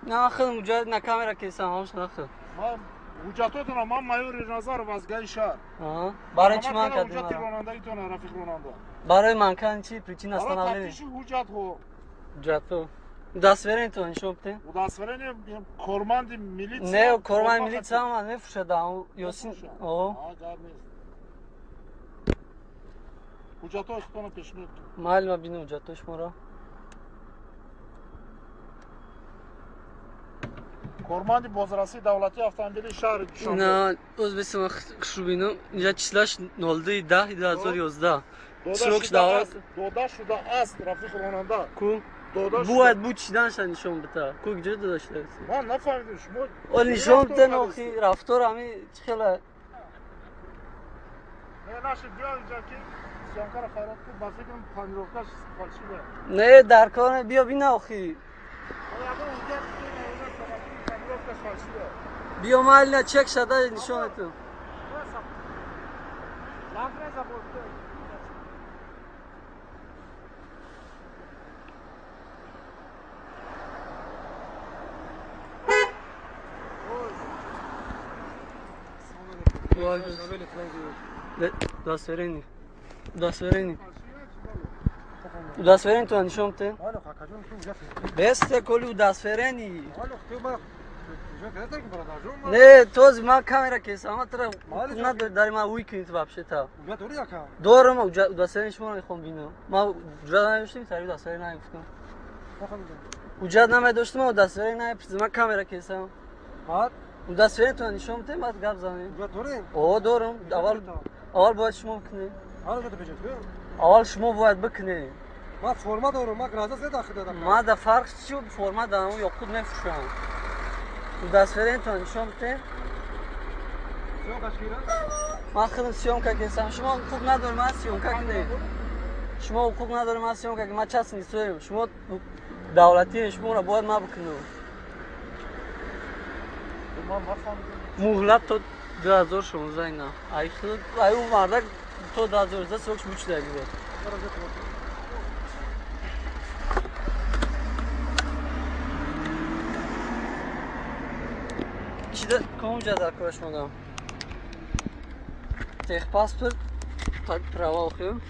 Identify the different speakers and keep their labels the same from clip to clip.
Speaker 1: نه خیلی مجرد نه کامera kesem همش نه خیلی
Speaker 2: من حجتاتون من مایور نظر وزگاه شهر
Speaker 1: برای چی من
Speaker 2: حجت
Speaker 1: کردم
Speaker 2: رانندگی تو رفیق راننده
Speaker 1: برای من کردن چی پریچین هستن
Speaker 2: برای
Speaker 1: اولی
Speaker 2: تفتیش حجت خو
Speaker 1: حجت تو دست برین تو نشون بده
Speaker 2: و دست فرین کارمند میلیتسیا
Speaker 1: نه کارمند میلیتسیا هم نفروشده یاسین
Speaker 2: آه جار نیست حجتاش تو پیش میاد
Speaker 1: معلومه بینم حجتاش مرا
Speaker 2: کارمند بازرسی دولتی автомобили شهر
Speaker 1: نه O'zbekiston خشوبینو اینجا چیلاش 02 2011 سروکش
Speaker 2: داده شده است رفیق راننده
Speaker 1: کو
Speaker 2: داده
Speaker 1: باید بود چیدنش نشون بده کو کجا داشته
Speaker 2: من نفهمیدم شما
Speaker 1: اون نشون بده نوخی رفتار همین خیلی
Speaker 2: نه نشه بیا اینجا که سیانکار خیرات کو با فکرم پانیروکاش فالشیده
Speaker 1: نه در کار بیا بی نوخی بیا محل چک شده نشون تو دست فرینی دست فرینی تو نشون بده بسته کلی دست فرینی نه توز ما کامera kesem ama tra نداری ما ویکند вообще та دارم دست فرینش رو میخوام ببینم ما جدا نداشتیم تعریف دست فرین نگفتم وجود نداشتم و دست فرین نپرسیدم ما کامera kesem و دست فرین تو نشون بده بعد گپ زنیم اوه دارم اول باید شما بکنی اول شما باید بکنی
Speaker 3: ما فرما دارم ما گرازه سه داخل دادم
Speaker 1: ما در فرق چی فرما دارم یا خود نفروشم و دست فرین تو نشون بده ما خودم سیامکا کسم شما حقوق ندارم من سیامکا کنی شما حقوق ندارم من سیامکا کنی ما چست نیستم شما دولتی شما را باید ما بکنم مهلت تو 2016 اینا ای خود ای اون مرده تو 2016 سوکش بوچ داری بود چیده کام جدر کارش مادم тех паспорт так права окуем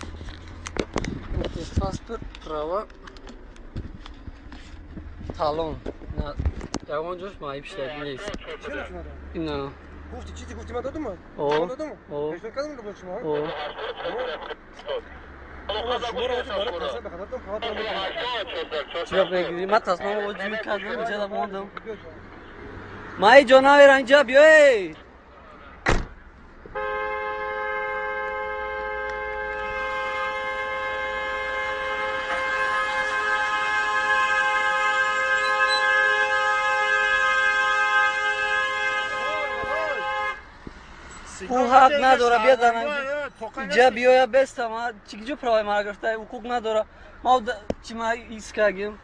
Speaker 1: тех паспорт права талон на ягон ҷош маиб штади нест ина
Speaker 3: гуфти чизи гуфти ман додуму додуму пешбар кардам ба шумо
Speaker 1: чиро бегири ма тасмамо ҷуй кардам иҷада мондам маи ҷо навера инҷа биёй او حق نداره بیادن اینجا بیاید بستم چیکجا پروای مرا گرفته حقوق نداره ما چی ما ایسکاگیم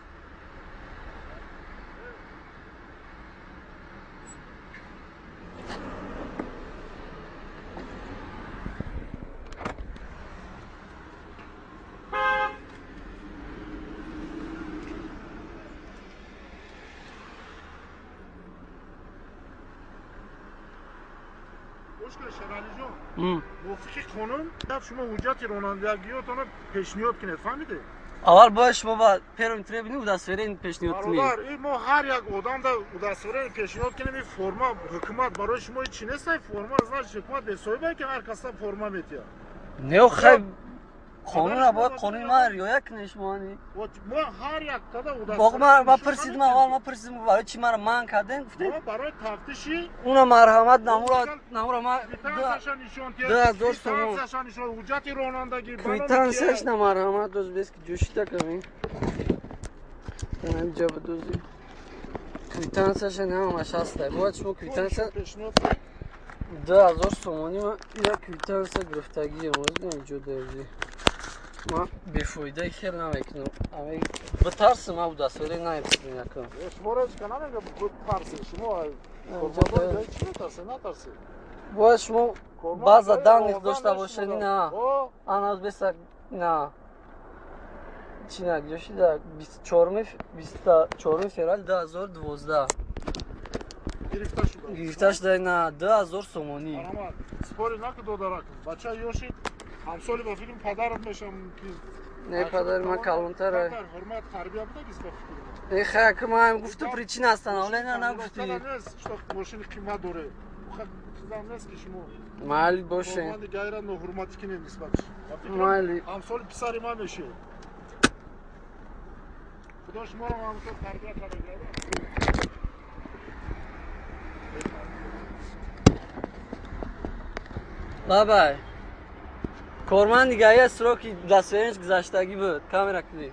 Speaker 2: شرالی جان موافقی خانم شما حجت رانندگیاتون رو پیشنهاد کنید فهمیده
Speaker 1: اول باید شما با پیرو اینتره بینید و دستوره پیشنهاد کنید
Speaker 2: برادر ما هر یک آدم در دستوره پیشنهاد کنیم این فرما حکومت برای شما چی نیست فرما از حکومت به صاحبه که هر کس فرما میتیه
Speaker 1: نه خیلی قانون باید قانون ما رعایت کنید شما
Speaker 2: ما هر یک تا
Speaker 1: باقی ما پرسیدم اول ما پرسیدم برای چی مرا من کردن گفتید
Speaker 2: برای تفتیشی
Speaker 1: اونا مرحمت نمورا ما
Speaker 2: دو تومان حجت رانندگی
Speaker 1: کویتانسش نه مرحمت دوز بیست که جوشیده کنیم اینجا بدوزی کویتانسش نه همش هسته باید شما کویتانس 2000 تومانی ما اینا کویتانس گرفتگی امروز اینجا دارزی ما بیفایده خیلی نمیکنم بترسم ما بود دستوری نمیتونی نکنم
Speaker 2: شما را چکا نمیگه بترسی شما چی نترسی نترسی
Speaker 1: باید شما بعض دنگ داشته باشنی نه آن از بسر نه Причина, греши да 24 февраль 2012.
Speaker 2: Гирифта шуда.
Speaker 1: Гирифташ дай на 2000 сомонӣ.
Speaker 2: Арама спори накуд додарак. Бача ёшид ҳамсоли ба филм падарат мешам ки
Speaker 1: Не падари ман калонтара.
Speaker 2: Ҳурмат тарбия буда ки спа фикр.
Speaker 1: Эй хак ман гуфту причина астанавлена нагуфти.
Speaker 2: Что машини қимат доре. Чизам нест ки шумо.
Speaker 1: Майли боше.
Speaker 2: Ман гайра ноҳурматӣ ки нисбат.
Speaker 1: Майли.
Speaker 2: Ҳамсоли писари ман мешед. Худо шуморо ҳамсол тарбия карда.
Speaker 1: Бабай. Корман дигаи сроки дастверинч гузаштагӣ буд. Камера кунӣ.